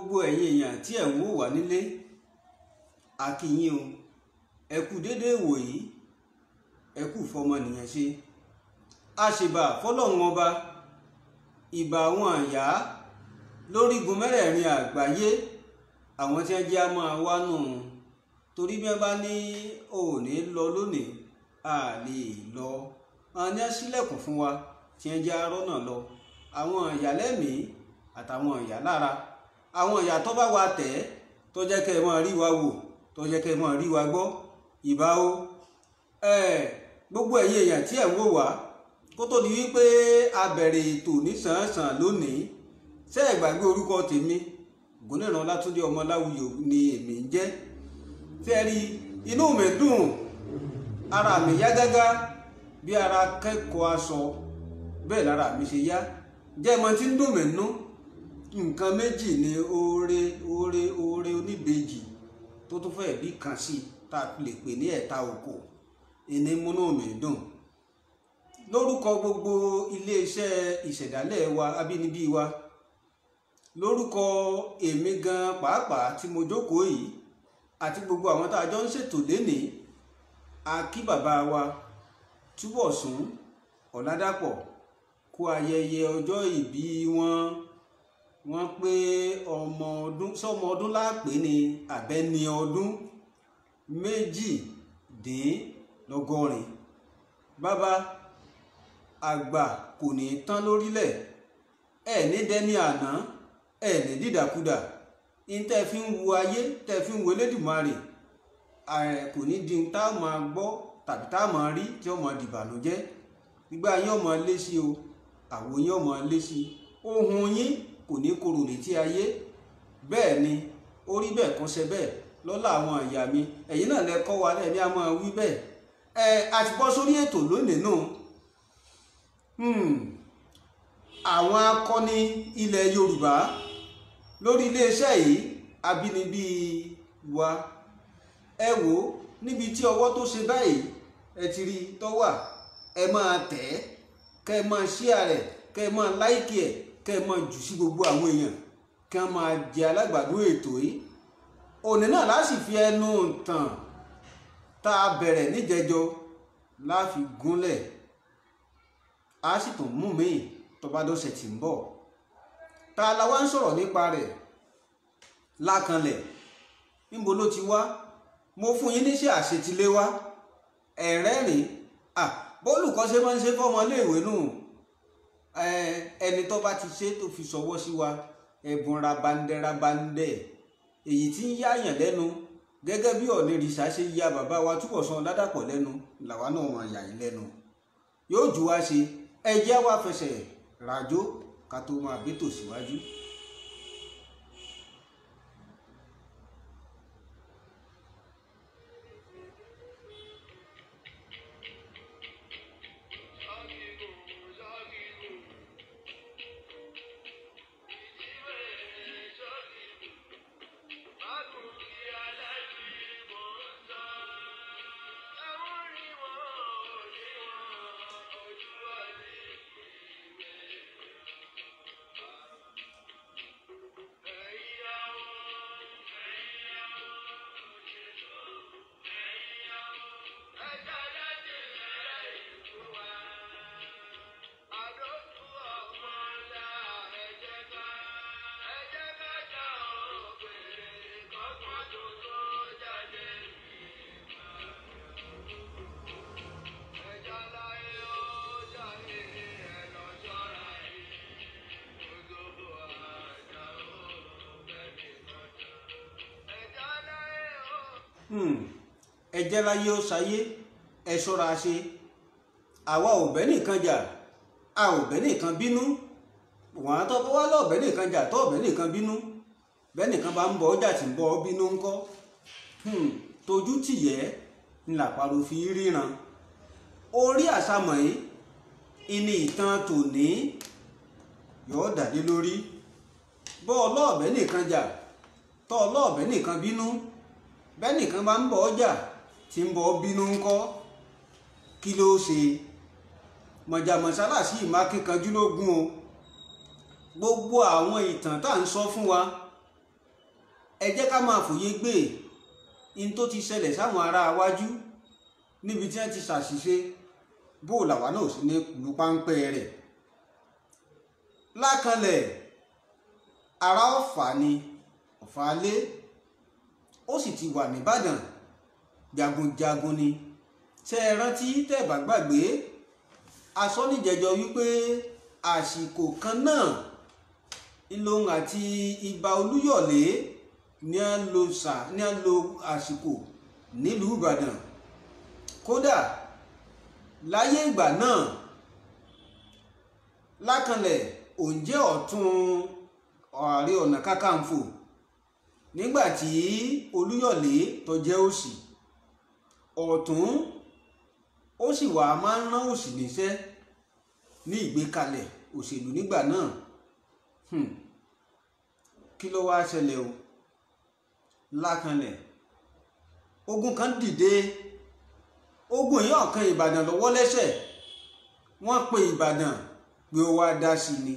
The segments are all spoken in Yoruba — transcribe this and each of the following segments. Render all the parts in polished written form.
gbogbo ẹ̀yin èèyàn tí ẹ̀ ń wò wá nílé a kí yín o, ẹ kú déédéé wòyí, ẹ kú fọmọnìyàn ṣe, àṣìbà fọlọ́run ọba, ìbà àwọn àyà lórígun mẹ́rẹ̀ẹ̀rin àgbáyé, àwọn tí wọ́n jẹ́ a máa wá nù torí bí wọ́n bá ní òní lọ lónìí a lè lọ, àwọn ní ṣílẹ̀kùn fún wa tí wọ́n jẹ́ arọ́nà lọ, àwọn ìyá lẹ́mìí àtàwọn ìyá lára, àwọn ìyá tó bá wa tẹ̀ tó jẹ́ kẹ́ ẹ máa rí wa wò, tó jẹ́ kẹ́ ẹ máa rí wa gbọ́, ìbà o. Gbogbo ẹ̀yin èèyàn tí ẹ̀ ń wò wá kó tó di wípé a bẹ̀rẹ̀ ètò nísànsàn lónìí, ṣé ẹ gbàgbé orúkọ tèmi Ògúnníran Ọlátúndé Ọmọláwuyì ni èmi ń jẹ́. fẹ́ rí inú mi dùn, ara mi yá gágá bí ara kẹ́kọ̀ọ́ aṣọ, bẹ́ẹ̀ lára mi ṣe yá, jẹ́ mọ́ tí ń dùn mí nú nǹkan méjì ni oore oníbejì tó tún fẹ́ bí kan sí tá a lè pè ní ẹ̀ta òkò, ìní múnú mi dùn. Lórúkọ gbogbo iléeṣẹ́ ìṣẹ̀dálẹ̀ wa abínibí wa, lórúkọ èmi gan pàápàá tí mo jókòó yìí àti gbogbo àwọn tá a jọ ń ṣètò lénìí, a kí bàbá wa Túbọ̀sún Ọ̀làdàpọ̀ kú ayẹyẹ ọjọ́ ìbí wọ́n pé ọmọ ọdún láàpẹ́ ní àbẹ́ni ọdún 82. Bàbá àgbà kò ní tán lórílẹ̀, ẹ̀ ní dẹ́ni àná, ẹ̀ ní dídàkudà, in tẹ́ fi ń wo ayé tẹ́ fi ń wo Elédùmarè kò ní di tá a máa gbọ́ tàbí tá a máa rí tí ó máa dìbànújẹ́. Gbígbà yín ọmọ lé sí o, àwo yín ọmọ lé sí, ohun yín kò ní korò létí ayé. Bẹ́ẹ̀ ni ó rí bẹ́ẹ̀ kan ṣe bẹ́ẹ̀ lọ́lá àwọn ìyá mi, ẹ̀yin náà lẹ kọ́ wa lẹ́ni a máa wí bẹ́ẹ̀. Àti bọ́ sórí ètò lónìí náà, àwọn akọni ilẹ̀ Yorùbá lórí iléeṣẹ́ yìí abínibí wa, ẹ wò níbi tí ọwọ́ tó ṣe báyìí ẹ ti rí tó wà, ẹ máa tẹ̀ ẹ́, kẹ́ ẹ máa share rẹ̀, kẹ́ ẹ máa like ẹ̀, kẹ́ ẹ máa jù sí gbogbo àwọn èèyàn kí wọ́n máa jẹ alágbàdo ètò yìí. Òní náà láti fi ẹnu tàn tá a bẹ̀rẹ̀ níjẹjọ láfi gúnlẹ̀, a sì tún mú mi tó bá dọ́sẹ̀ tí ń bọ̀. Ta la wá ń sọ̀rọ̀ nípa rẹ̀ Lákanlẹ̀, níbo ló ti wá? Mo fún yín níṣẹ́ àṣetílé wá, ẹ̀rẹ́rìn bólùkọ́ ṣe máa ń ṣe fọ́mọléèwé nù, ẹni tó bá ti ṣe tó fi ṣọwọ́ sí wa, ẹ̀bùn rabandẹ́ èyí tí ń yáyàn lẹ́nu gẹ́gẹ́ bí Ọ̀nìrìṣà ṣe ya bàbá wa Túbọ̀sún Ọ̀làdàpọ̀ lẹ́nu, làwa náà wọ́n yà yín lẹ́nu. Yóò jù wá ṣe, ẹjẹ́ wá fẹsẹ̀ ràjò ká tó máa bẹ́tò síwájú. Ẹjẹ́ láyé ó ṣayé, ẹ ṣọ́ra ṣe, àwa ò bẹ́ nìkan jà, a ò bẹ́ nìkan bínú, wọ́n á tọ́ bọ́ wá lọ́ọ̀bẹ́ nìkan jà tọ́ ọ̀bẹ́ nìkan bínú, bẹ́ẹ̀ nìkan bá ń bọ̀ ọjà tí ń bọ̀ bínú ńkọ́. Tójú tìyẹ́ ni làpárò fi ríran. Orí àṣàmọ̀ yìí ìní ìtàn tòní yóò dàdé lórí. Bọ́ ọlọ́ọ̀bẹ́ nìkan jà tọ́ ọlọ́ọ̀bẹ́ nìkan bínú, bẹ́ẹ̀ nìkan bá ń bọ̀ ọjà tí ń bọ̀ bínú ńkọ́. Kí ló ṣe? Mọ̀jàmọ̀sálàsí ìmákíkanjú lógún o. Gbogbo àwọn ìtàn tá à ń sọ fún wa ẹ jẹ́ ká máa fòye gbé in tó ti ṣẹlẹ̀ sáwọn ará wájú níbi tí wọ́n ti ṣàṣìṣe bó làwa náà sì ní lu páńpẹ́ rẹ̀. Lákanlẹ̀ ará Ọ̀fà ni Ọ̀fàlé, ó sì ti wà nìbàdàn jagunjagun ni. Ṣé ẹ rántí tẹ́ bá gbàgbé aṣọ níjẹjọ wípé àsìkò kan náà ìlòhùn àti Ìbà Olúyọ̀lé ní à ń lo àsìkò nílùú Ìbàdàn. Kódà láyé ìgbà náà Lákanlẹ̀ òun jẹ́ ọ̀tún Ààrẹ Ọ̀nà Kakanfò nígbàtí Olúyọ̀lé tó jẹ́ òsì. Ọ̀tún ó sì wà máa ń rán òsì níṣẹ́ ní ìgbékalẹ̀ òṣèlú nígbà náà. Kí ló wá ṣẹlẹ̀ o? Lákanlẹ̀ ogun kan dìde, ogun yìí ọ̀kan Ìbàdàn lọ́wọ́ lẹ́sẹ̀. Wọ́n pe Ìbàdàn pé ó wá dá sí ni.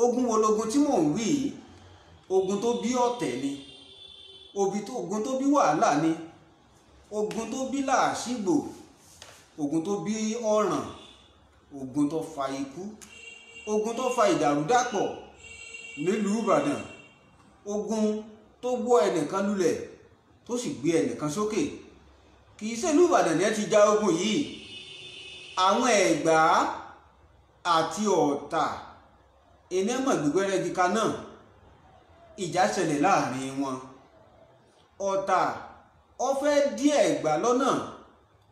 Ogun wo logun tí mò ń wí? Ogun tó bí ọ̀tẹ̀ ni, ogun tó bí wàhálà ni, ogun tó bí làásìgbò, ogun tó bí ọ̀ràn, ogun tó fa ikú, ogun tó fa ìdàrúdàpọ̀ nílùú Ìbàdàn, ogun tó wọ́ ẹnìkan lulẹ̀ tó sì gbé ẹnìkan sókè. Kì í ṣe ìlú Ìbàdàn ni ẹ ti ja ogun yìí. Àwọn Ẹ̀gbá àti Ọ̀tà ènìyàn gbígbẹ́rẹ́ kíka náà ìjà ṣẹlẹ̀ láàrin wọn. Ọ̀tà ó fẹ́ dí Ẹ̀gbá lọ́nà,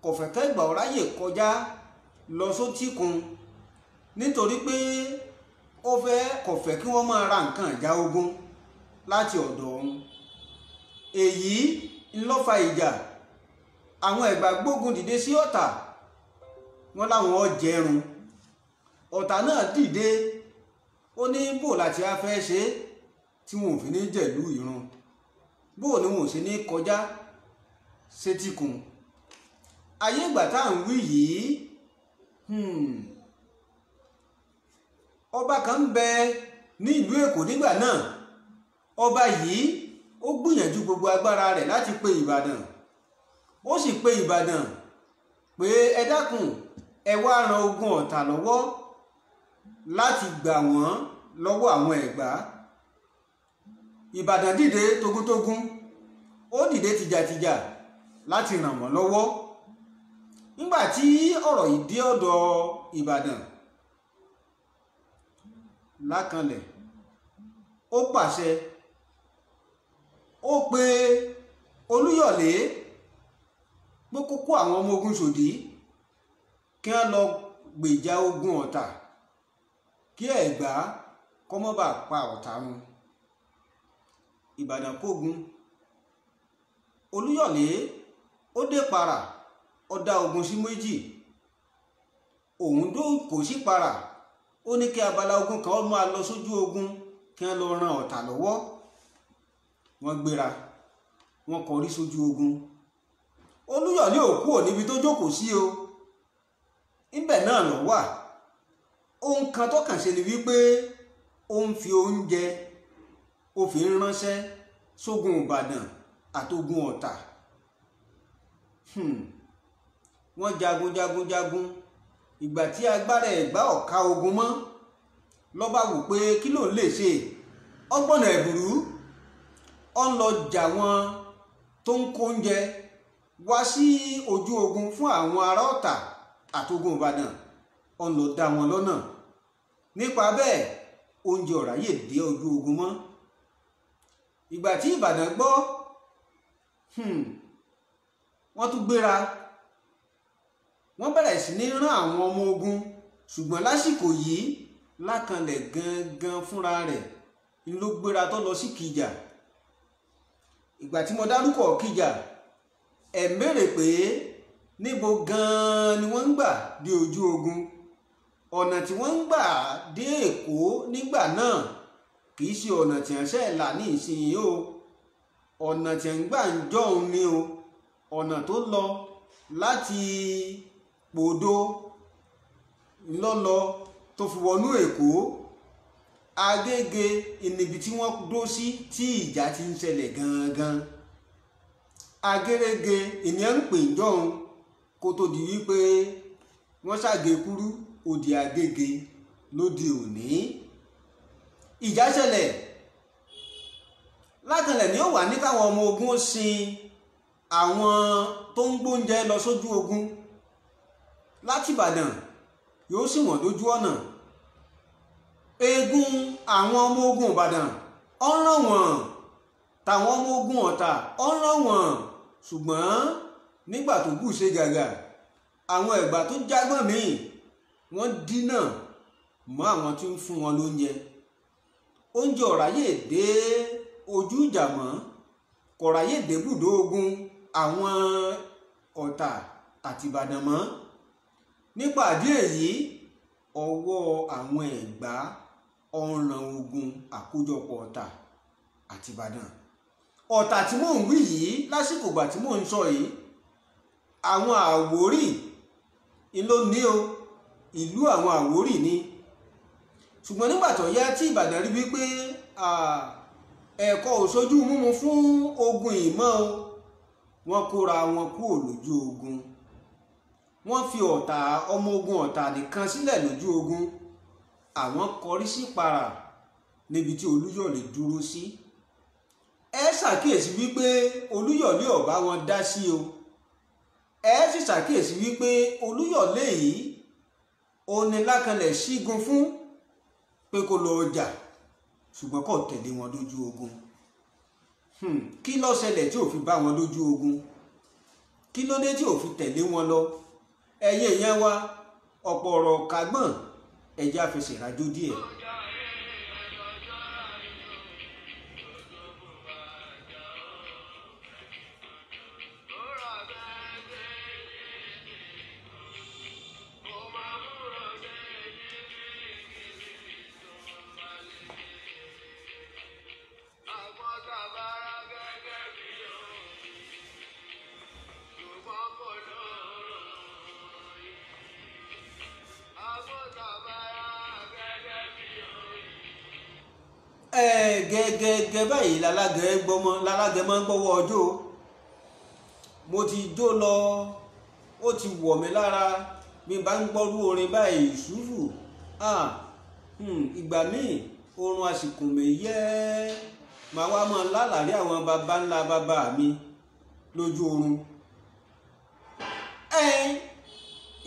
kò fẹ́ k'Ẹ̀gbá ó ráyè kọjá lọ sótíkun nítorí pé kò fẹ́ kí wọ́n máa ra nǹkan ìjà ogun láti ọ̀dọ̀ òun. Èyí ló fa ìjà. Àwọn Ẹ̀gbá gbógun dìde sí Ọ̀tà, wọ́n láwọn ó jẹrun. Ọ̀tà náà dìde, ó ní bó láti á fẹ́ ṣe tí wọn ò fi ní jẹ̀lú ìrun, bó ni wọn ò ṣe ní kọjá sétíkun. Ayé ìgbà tá à ń wí yìí, ọba kan ń bẹ ní ìlú Èkó nígbà náà. Ọba yìí ó gbìyànjú gbogbo agbára rẹ̀ láti pe Ìbàdàn. Ó sì pe Ìbàdàn pé ẹ dákun ẹ wá ran ogun Ọ̀tà lọ́wọ́ láti gbà wọ́n lọ́wọ́ àwọn Ẹ̀gbá. Ìbàdàn dìde tógúntógún, ó dìde tìjàtìjà láti ràn wọ́n lọ́wọ́. Nígbà tí ọ̀rọ̀ yìí dé ọ̀dọ̀ Ìbàdàn, Lákanlẹ̀ ó pàṣẹ, ó pe Olúyọ̀lé pé kó kó àwọn ọmọ ogun sòdí kí wọ́n lọ gbèjà ogun Ọ̀tà kí Ẹ̀gbá kó má bàa pa Ọ̀tà run. Ìbàdàn kógun. Olúyọ̀lé ó dé para, ó dá ogun sí méjì. Òun kò sí para, ó ní kí abala ogun kan máa lọ sójú ogun kí wọ́n lọ ran Ọ̀tà lọ́wọ́. Wọ́n gbéra, wọ́n kọrí sójú ogun. Olúyọ̀lé ò kúrò níbi tó jókòó sí o, ibẹ̀ náà ló wà. Ohun kan tó kàn ṣe ni wípé ó ń fi oúnjẹ ó fi ń ránṣẹ́ sógun Ìbàdàn àtogun Ọ̀tà. Wọ́n jagun. Ìgbà tí agbára Ẹ̀gbá ò ká ogun mọ́, ló bá wò pé kí ló lè ṣe. Ọgbọ́nà ẹ̀bùrú ó ń lọ jà wọn tó ń kó oúnjẹ wá sí ojú ogun fún àwọn ará Ọ̀tà àtogun Ìbàdàn, ó ń lọ dá wọn lọ́nà. Nípa bẹ́ẹ̀ oúnjẹ ò ráyè dé ojú ogun mọ́. Ìgbà tí Ìbàdàn gbọ́, wọ́n tún gbéra. Wọ́n bẹ̀rẹ̀ sí ní rán àwọn ọmọ ogun, ṣùgbọ́n lásìkò yìí Lákanlẹ̀ gangan fúnra rẹ̀ ló gbéra tó lọ sí Ìkìjà. Ìgbà tí mo dárúkọ Ìkìjà, ẹ̀ ń béèrè pé níbo gan-an ni wọ́n ń gbà dé ojú ogun. Ọ̀nà tí wọ́n ń gbà dé Èkó nígbà náà kì í ṣe ọ̀nà tí wọ́n ṣe là ní ìsinyìí o. Ọ̀nà tí wọ́n gbà ń jọ̀hún ni o. Ọ̀nà tó lọ láti Pòdo lọ́lọ́ tó fi wọnú Èkó. Agége níbi tí wọ́n dó sí tí ìjà ti ń ṣẹlẹ̀ gangan. Agérege ìyẹn ń pè jọ̀hún kó tó di wípé wọ́n ṣàgé kúrú òdì Agége lóde òní. Ìjà ṣẹlẹ̀ lákànlẹ̀ ni ó wà ní káwọn ọmọ ogun ó sin àwọn tó ń gbóúnjẹ lọ sójú ogun láti Ìbàdàn, yóò sì wọ́n lójú ọ̀nà. Eégún àwọn ọmọ ogun Ìbàdàn ọ̀ràn wọ̀n, tàwọn ọmọ ogun Ọ̀tà ọ̀ràn wọ̀n, ṣùgbọ́n nígbà tó bù ṣe gàgà àwọn Ẹ̀gbá tó jágbọ́n míì wọ́n dínà mọ́ àwọn tí ń fún wọn lóúnjẹ. Oúnjẹ ọ̀ráyè dé ojú ìjà mọ́, kọ̀ráyè dé bùdó ogun àwọn Ọ̀tà àti Ìbàdàn mọ́. Nípa àdí èyí ọwọ́ àwọn Ẹ̀gbá ọ̀ràn ogun àkójọpọ̀ Ọ̀tà àti Ìbàdàn. Ọ̀tà tí mò ń wí yìí lásìkò ìgbà tí mò ń sọ yìí àwọn Àwórì ló ní o, ìlú àwọn Àwórì ni. Ṣùgbọ́n nígbà tó yá tí Ìbàdàn rí wípé ẹ̀kọ́ òṣojú múmu fún ogun ìmọ̀ o, wọ́n kóra wọn kúrò lójú ogun. Wọ́n fi Ọ̀tà ọmọ ogun Ọ̀tà nìkan sílẹ̀ lójú ogun. Àwọn kọrí sí Ìparà níbi tí Olúyọ̀lé dúró sí. Ẹ ṣàkíyèsí wípé Olúyọ̀lé ò bá wọn dá sí o. Ẹ sì ṣàkíyèsí wípé Olúyọ̀lé yìí ó ní Lákànlẹ̀ ṣígun fún pé kó lọ jà, ṣùgbọ́n kò tẹ̀lé wọn lójú ogun. Kí ló ṣẹlẹ̀ tí ò fi bá wọn lójú ogun? Kí ló dé tí ò fi tẹ̀lé wọn lọ? Ẹ̀yin èèyàn wa, ọ̀pọ̀ ọ̀rọ̀ kágbọ̀n, ẹ jẹ́ á fẹsẹ̀ rájò díẹ̀. Gẹ́gẹ́ báyìí lálágẹ̀ máa ń gbọ́wọ́ ọjọ́. Mo ti jó lọ, ó ti wọ̀ mí lára bí n bá ń gbọ́rú orin báyìí ṣùfù. Ìgbà míì oorun àsìkò mi yẹ́ màá wá mọ́ lálàrí àwọn baba ńlá bàbá mi lójú oorun.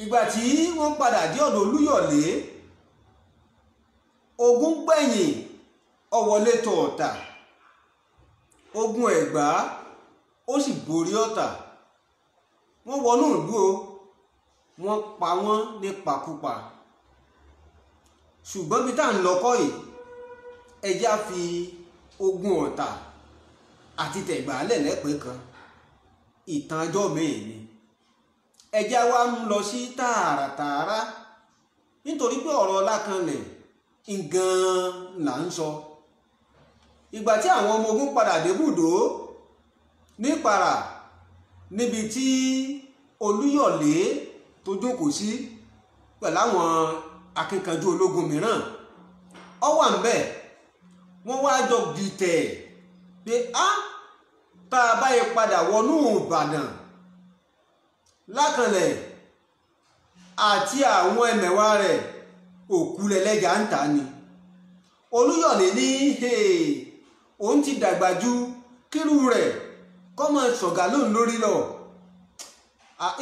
Ìgbà tí wọ́n padà dé ọ̀dọ̀ Olúyọ̀lé, ogun gbẹ̀yìn ó wọlé tọ̀ Ọ̀tà, ogun Ẹ̀gbá ó sì borí Ọ̀tà. Wọ́n wọnú ìlú o, wọ́n pa wọ́n nípakúpa. Ṣùgbọ́n bí tá à ń lọ́kọ́ yìí, ẹ jẹ́ á fi ogun Ọ̀tà àti t'Ẹ̀gbá lẹ́lẹ́pẹ́ kan, ìtàn ọjọ́ mẹ́rin ni. Ẹ jẹ́ á wá ń lọ sí tààràtààrà nítorí pé ọ̀rọ̀ Lákànlẹ̀ gan là ń sọ. Ìgbà tí àwọn ọmọ ogun padà débùdó ní Ìparà níbi tí Olúyọ̀lé tó jókòó sí pẹ̀lú àwọn akíkanjú ológun mìíràn, ó wà ńbẹ̀. Wọ́n wá jọ dìtẹ̀ pé tá a bá yẹ padà wọnú Ìbàdàn, Lákànlẹ̀ àti àwọn ẹmẹ̀wà rẹ̀ òkú lẹ́lẹ́jà ń ta ni. Olúyọ̀lé ní òun ti dàgbà ju kírú rẹ̀ kọ́ mọ ṣọ̀gá lóun lórí lọ.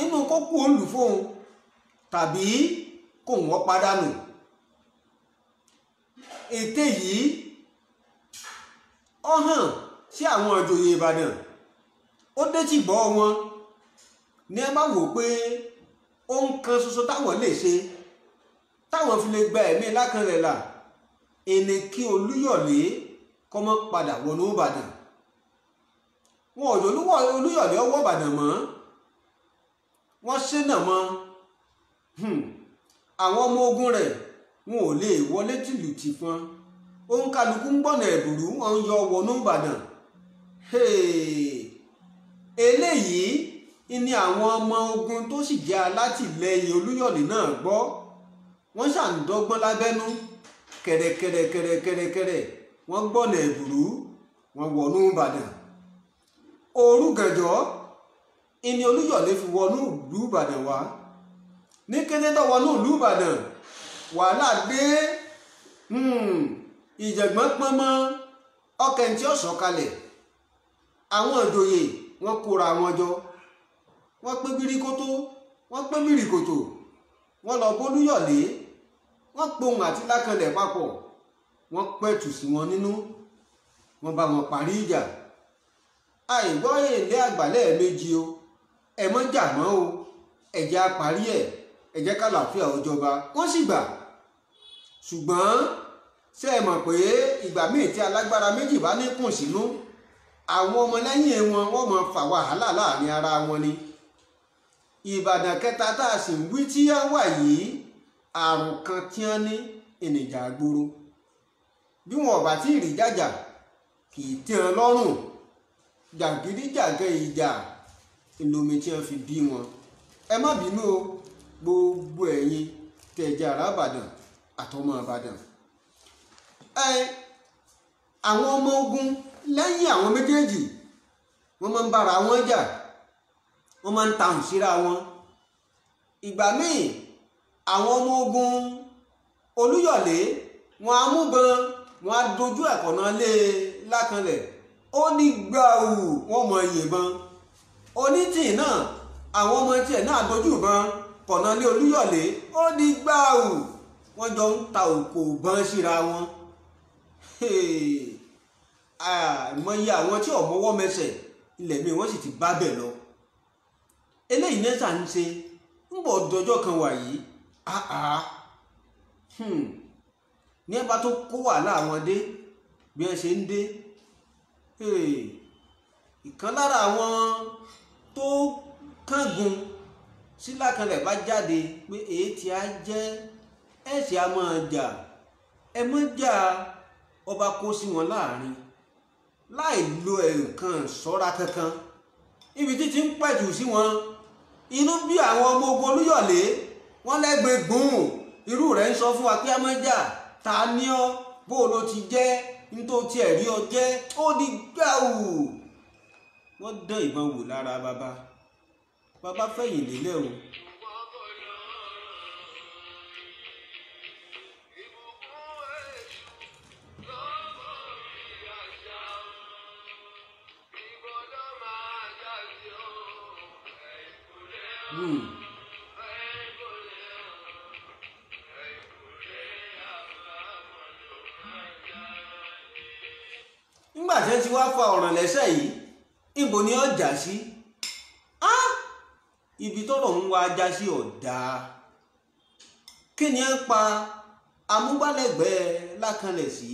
Inú kó kú òun lù fóun tàbí kò wọ́n pàdánù. Ète yìí ó hàn sí àwọn ìjòyè Ìbàdàn, ó dé tí gbọ́ wọn ní ẹ bá wò pé ohun kan ṣoṣo táwọn lè ṣe táwọn fi lè gba ẹ̀mí Lákànlẹ̀ là ẹni kí Olúyọ̀lé kó má padà wọnú Ìbàdàn. Wọn ò jọ Olúyọ̀lé ọwọ́ Ìbàdàn mọ́, wọ́n ṣẹ́nà mọ́. Àwọn ọmọ ogun rẹ̀ wọn ò lè wọlé tìlù tìfọn, òun kálukú ń gbọ̀nà ẹ̀bùrú, wọn ń yọ wọnú Ìbàdàn. Eléyìí ni àwọn ọmọ ogun tó sì jẹ́ alátìlẹyìn Olúyọ̀lé náà gbọ́. Wọ́n ṣàǹdọ́gbọ́n lábẹ́nú kẹ̀rẹ̀kẹ̀rẹ̀ wọ́n gbọ́nà Ẹ̀bùrú wọ́n wọnú Ìbàdàn. Òru gànjọ́ ìní Olúyọ̀lé fi wọnú ìlú Ìbàdàn wá. Ní kété tó wọnú ìlú Ìbàdàn wàhálà dé. Ìjàngbọ̀n pọ́n mọ́ ọkẹ́ tí ó sọ̀kalẹ̀. Àwọn ìjòyè wọ́n kóra wọn jọ, wọ́n pé bíríkótó, wọ́n pé bíríkòtò, wọ́n lọ bólúyọ̀lé, wọ́n pohùn àti Lákànlẹ̀ papọ̀, wọ́n pẹ̀tù sí wọn nínú, wọ́n bá wọn parí ìjà. Àìgbọ́ èlé àgbàlẹ̀ méjì o, ẹ mọ́ jà mọ́ o, ẹ jẹ́ á parí ẹ̀, ẹ jẹ́ kálàáfíà ó jọba. Wọ́n sì gbà. Ṣùgbọ́n ṣé ẹ mọ̀ pé ìgbà míì tí alágbára méjì bá ní kùn sínú, àwọn ọmọlẹ́yìn wọn wọ́n mọ̀ fà wàhálà láàrin ara wọn ni. Ìbàdàn kẹta tá a sì ń wí tí á wà yìí, àrùn kan tí wọ́n ní ìnìjà gbòòrò. Bí wọn ò bá tí ì rí jàjà kì í tẹ́ wọn lọ́rùn. Jàgídíjàgan ìjà ìlòmí tí wọ́n fi bí wọn. Ẹ má bínú o, gbogbo ẹ̀yin tẹ̀jà ará Ìbàdàn àtọmọ Ìbàdàn. Àwọn ọmọ ogun lẹ́yìn àwọn méjèèjì wọ́n máa ń bára wọn jà, wọ́n máa ń tàùn síra wọn. Ìgbà míì àwọn ọmọ ogun Olúyọ̀lé wọn á múbọn, wọn á dojú ẹ̀kọ́nà lé Lákànlẹ̀, ó ní gbàù wọ́n mọ yìnbọn. Onítìí náà àwọn ọmọ tiẹ̀ náà dojú ìbọn kọ̀nà lé Olúyọ̀lé, ó ní gbàù wọ́n jọ ń ta òkò bọ́n síra wọn. Àìmọye àwọn tí ọ̀mọ́wọ́ mẹsẹ̀ ilẹ̀ mi wọ́n sì ti bá bẹ̀ lọ. Eléyìí nẹ́sà ń ṣe ń bọ̀ dọjọ́ kan wà yìí. Ní ẹ̀bá tó kó wàhálà àwọn dé bí wọ́n ṣe ń dé. Ìkan lára àwọn tó kángun sí Lákànlẹ̀ bá jáde pé èyí tí a jẹ́ ẹ̀sì a máa jà, ẹ mọ́ jà. Ọba kó sí wọn láàrin láì lo nǹkan ṣọ́ra kankan. Ibi títí ń pẹ̀jù sí wọn, inú bí àwọn ọmọ ogun Olúyọ̀lé wọ́n lẹ́gbẹ̀ẹ́ gbùn. Irú rẹ̀ ń sọ fún wa pé a máa jà, ta ní ọ́, bó ló ti jẹ́, nítorí tí ẹ̀rí ọ jẹ́, ó di gbàù. Wọ́n dán ìbọn wò lára bàbá fẹ̀yìn lélẹ̀ o. Nígbà tí wọ́n ti wá fa ọ̀ràn lẹ́sẹ̀ yìí, ibo ni ó já sí? Ibi tọ́lọ̀ ń wá já sí ọ̀dà. Kí ni ẹ ń pa amúgbálẹ́gbẹ̀ẹ́ Lákànlẹ̀ sí?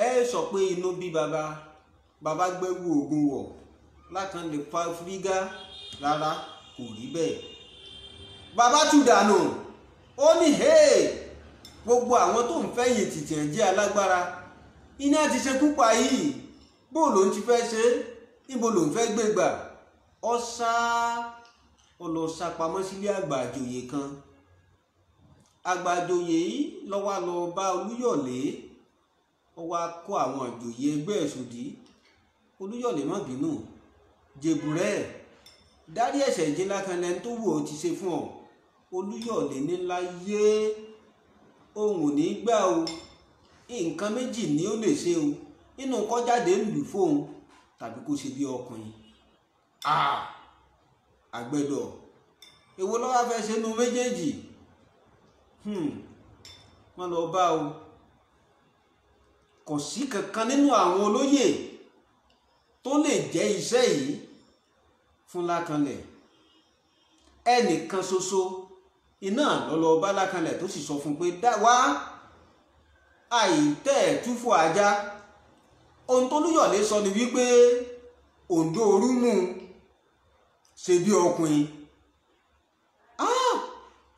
Ẹ sọ pé inú bí bàbá gbẹ́wò ogun wọ̀, Lákànlẹ̀ pa fírígá. Rárá, kò rí bẹ́ẹ̀. Bàbá tú dànù, ó ní gbogbo àwọn tó ń fẹ̀yìn tìtì ẹ̀ jẹ́ alágbára, iná ti ṣekú pa yìí, bó ló ń ti fẹ́ ṣe, níbo ló ń fẹ́ gbé gbà. Ó lọ sá pamọ́ sílé àgbà àjòyè kan. Àgbà àjòyè yìí ló wá lọ bá Olúyọ̀lé, ó wá kó àwọn àjòyè ẹgbẹ́ ẹ̀ sòdí. Olúyọ̀lé má bínú, jèbùrẹ́ dárí ẹ̀ṣẹ̀ jẹ́ Lákànlẹ̀ tó wù ó ti ṣe fún ọ. Olúyọ̀lé ní láyé òun ò ní gbà o, nǹkan méjì ni ó lè ṣe o, nínú kó jáde lù fóun tàbí kó ṣe bí ọkùnrin. Àgbẹ̀dọ̀ èwo ló wá fẹ́ ṣe nínú méjèèjì? Wọ́n lọ bá o. Kò sí kankan nínú àwọn olóyè tó lè jẹ́ iṣẹ́ yìí fún Lákànlẹ̀. Ẹnìkan ṣoṣo iná lọ́lọ́ bá Lákànlẹ̀ tó sì sọ fún pé wá àìtẹ́ túfò ajá. Ohun tó Olúyọ̀lé sọ ni wípé òǹdó orú mú ṣe bí ọkùnrin.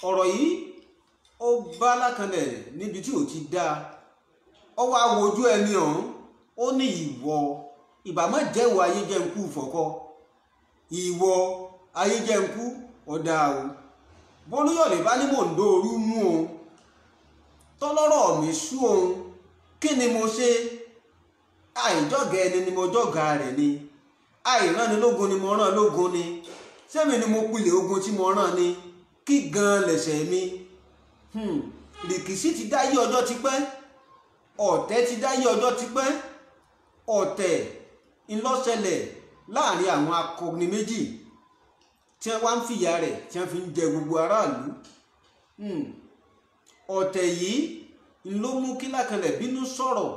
Ọ̀rọ̀ yìí ó bá Lákànlẹ̀ níbi tí ò ti dá. Ó wá wojú ẹni ọ̀hún, ó ní ìwọ ìbámọ́ jẹ́wọ́ ayéjẹ́nkú fọ́kọ́, ìwọ ayéjẹ́nkú ọ̀dà o. Bólúyọ̀lé bá ní mò ń dó orú mú o, tọ́lọ́rọ̀ mi sú òun, kí ni mo ṣe? Àìjọ́gà ẹni ni mo jọ́gà rẹ̀ ni, àìránilógun ni mo rán lógun ni, sẹ́mi ni mo pilẹ̀ ogun tí mo rán ni, kí gan lẹ̀ṣẹ̀ mi? Rìkíṣí ti dáyé ọjọ́ ti pẹ́, ọ̀tẹ̀ ti dáyé ọjọ́ ti pẹ́. Ọ̀tẹ̀ ńlọ́ṣẹlẹ̀ láàrin àwọn akọni méjì tí wọ́n wá ń fìyà rẹ̀ tí wọ́n fi ń jẹ gbogbo aráàlú. Ọ̀tẹ̀ yìí ló mú kí Lákanlẹ̀ bínú sọ̀rọ̀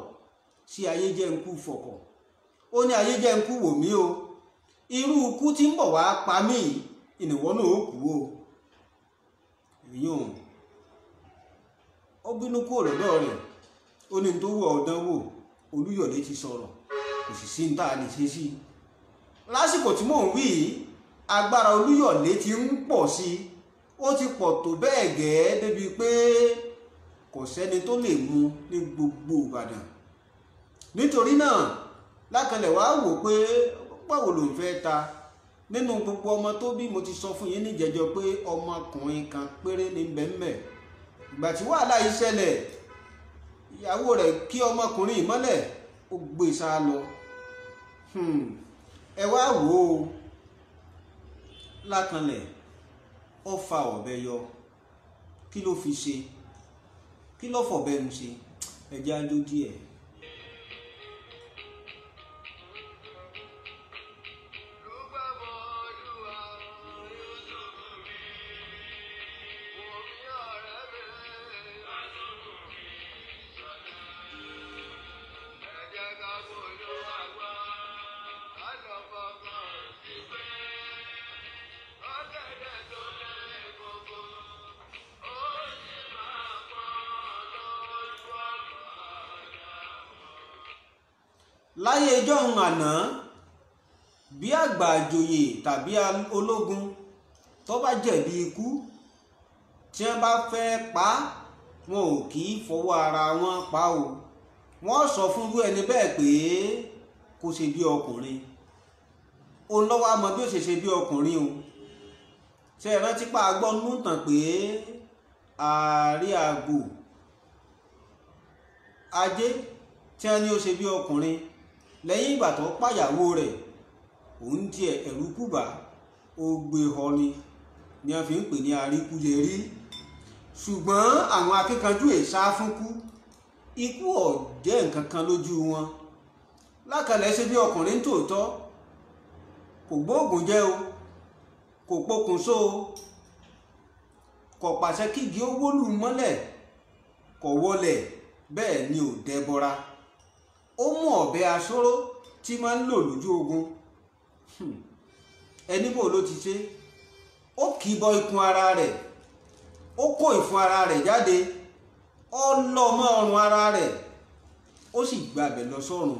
sí Ayéjẹ́nkú fọ̀kọ̀. Ó ní Ayéjẹ́nkú wò mí o, irú ikú tí ń bọ̀ wá pa mí ìnìwọ́ náà ó kú o. Èyàn ó bínú kúrò lọ́dọ̀ rẹ̀, ó ní tó wọ ọ̀dán wò. Olúyọ̀lé ti sọ̀rọ̀, kò sì sí ní tá a lè ṣe sí. Lásìkò tí mò ń wí agbára Olúyọ̀lé ti ń pọ̀ sí, ó ti pọ̀ tó bẹ́ẹ̀ gẹ́ẹ́ débi pé kò sẹ́ni tó lè mú ní gbogbo Ìbàdàn. Nítorí náà Lákanlẹ̀ wá wò pé báwo ló ń fẹ́ ta nínú gbogbo ọmọ tó bí. Mo ti sọ fún yín níjẹjọ pé ọmọkùnrin kan péré ní bẹ́ẹ̀nbẹ́. Ìgbà tí wàhálà yìí ṣẹlẹ̀, ìyàwó rẹ̀ kí ọmọkùnrin mọ́lẹ̀, ó gbé sá lọ. Ẹ wá wò ó, Lákanlẹ̀ ó fa ọ̀bẹ yọ. Kí ló fi ṣe? Kí ló fọ̀bẹ ń ṣe? Ẹ jẹ́ á jó díẹ̀. Láyé ìjọ́un àná, bí àgbà àjòyè tàbí ológun tó bá jẹ̀bi ikú, tí wọ́n bá fẹ́ pa á, wọn ò kì í fọwọ́ ara wọn pa o. Wọ́n sọ fún irú ẹni bẹ́ẹ̀ pé kó ṣe bí ọkùnrin. Òun lọ́wọ́ á mọ bí ó ṣe bí ọkùnrin o. Ṣé ẹ rántí pa agbọ́n nú tàn pé ààrẹ àgbò ajé tí wọ́n ní ó ṣe bí ọkùnrin, lẹ́yìn ìgbà tó pàyàwó rẹ̀, òun tiẹ̀ ẹ̀rù kùbà ó gbé họ ni a fi ń pè ní àríkúyẹrí. Ṣùgbọ́n àwọn akíkanjú èsà fún kú, ikú ò jẹ́ nǹkan kan lójú wọn. Lákanlẹ̀ ṣe bí ọkùnrin tòótọ́, kò gbóògùn jẹ́ o, kò pokùnso o, kò pàṣẹ kígi ó wólù mọ́lẹ̀, kò wọlẹ̀, bẹ́ẹ̀ ni ò dẹbọra. Ó mú ọ̀bẹ aṣọ́rọ́ tí máa ń lò lójú ogun. Ẹni bò ló ti ṣe? Ó kì í bọ ikùn ara rẹ̀, ó kó ìfun ara rẹ̀ jáde, ó lọ mọ́ ọrùn ara rẹ̀, ó sì gbàbẹ̀ lọ sọ́run.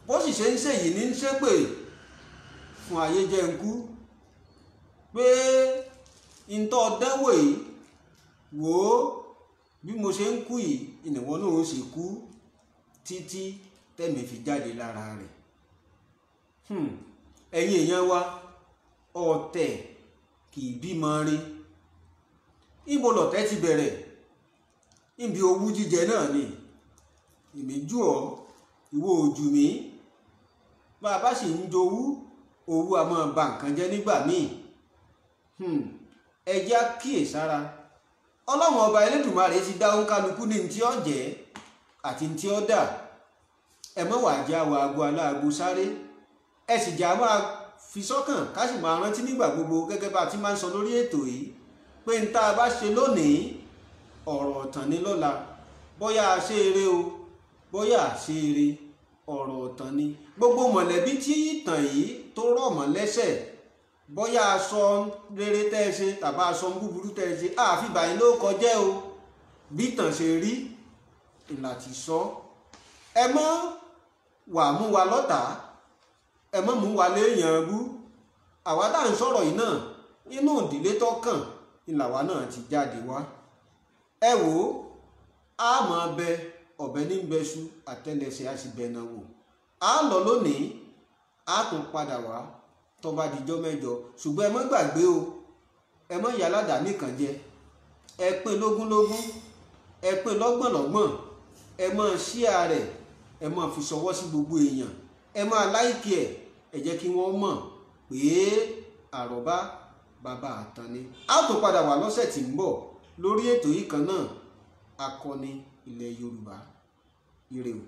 Bó sì ṣe ń ṣèyí ní ń ṣépè fún Ayéjẹ́nkú pé ìntọ́ dánwò yìí, wò ó bí mo ṣe ń kú yìí, ìnìwọ náà ó sì kú títí tẹ́mi fi jáde lára rẹ̀. Ẹ̀yin èèyàn wa, ọ̀tẹ̀ kì í bímọ rí. Ibo lọ̀tẹ̀ ti bẹ̀rẹ̀? Níbi owú jíjẹ náà ni. Èmi jù ọ́, ìwọ ò jù mí. Bá a bá sì ń jowú, owú a máa ba nǹkan jẹ́ nígbà míì. Ẹ jẹ́ á kíyèsára. Ọlọ́run ọba Elédùmarè ti dá oníkálukú ní tí ó jẹ́ àti tí ó dà. Ẹ mọ́ wàá jẹ́ àwọ̀ aago aláago sáré. Ẹ sì jẹ́ máa fi sọ́kàn ká sì máa rántí nígbà gbogbo, gẹ́gẹ́ bá a ti máa ń sọ lórí ètò yìí, pé n tá a bá ṣe lónìí ọ̀rọ̀ ọ̀tàn ni lọ́la. Bóyá a ṣe eré o, bóyá a ṣe eré, ọ̀rọ̀ ọ̀tàn ni. Gbogbo mọ̀lẹ́bí tí ìtàn yìí tó rọ̀ mọ́ lẹ́sẹ̀, bóyá aṣọ rere tẹ́ ẹ ṣe tàbí aṣọ búburú tẹ́ ẹ ṣe, àfi báyìí ló kọjẹ́ o. Bí ìtàn ṣe rí ìlà ti sọ. Ẹ mọ́ wà mú wa lọ́tà, ẹ mọ́ mú wa léèyàn bú. Àwa tá à ń sọ̀rọ̀ yìí náà, inú ìdílé tó kàn ìlàwà náà ti jáde wá. Ẹ wò ó, a máa bẹ ọ̀bẹ ní bẹ́ṣu, àtẹ́lẹsẹ̀ a sì bẹ̀nà wò. A lọ lónìí, a tún padà wá tó bá dijọ́ mẹ́jọ. Ṣùgbọ́n ẹ mọ́ gbàgbé o, ẹ mọ́ ìyá aládàá nìkan jẹ, ẹ pín lógúnlógún. ẹ pín lọ́gbọ̀nlọ́gbọ̀n, ẹ máa share rẹ̀, ẹ máa fi ṣọwọ́ sí gbogbo èèyàn, ẹ máa like ẹ̀, ẹ jẹ́ kí wọ́n mọ̀ pé àrọ́bá bàbá àtàn ni. A ó tún padà wá lọ́sẹ̀ tí ń bọ̀ lórí ètò yìí kan náà, akọni ilẹ̀ Yorùbá. Ire o.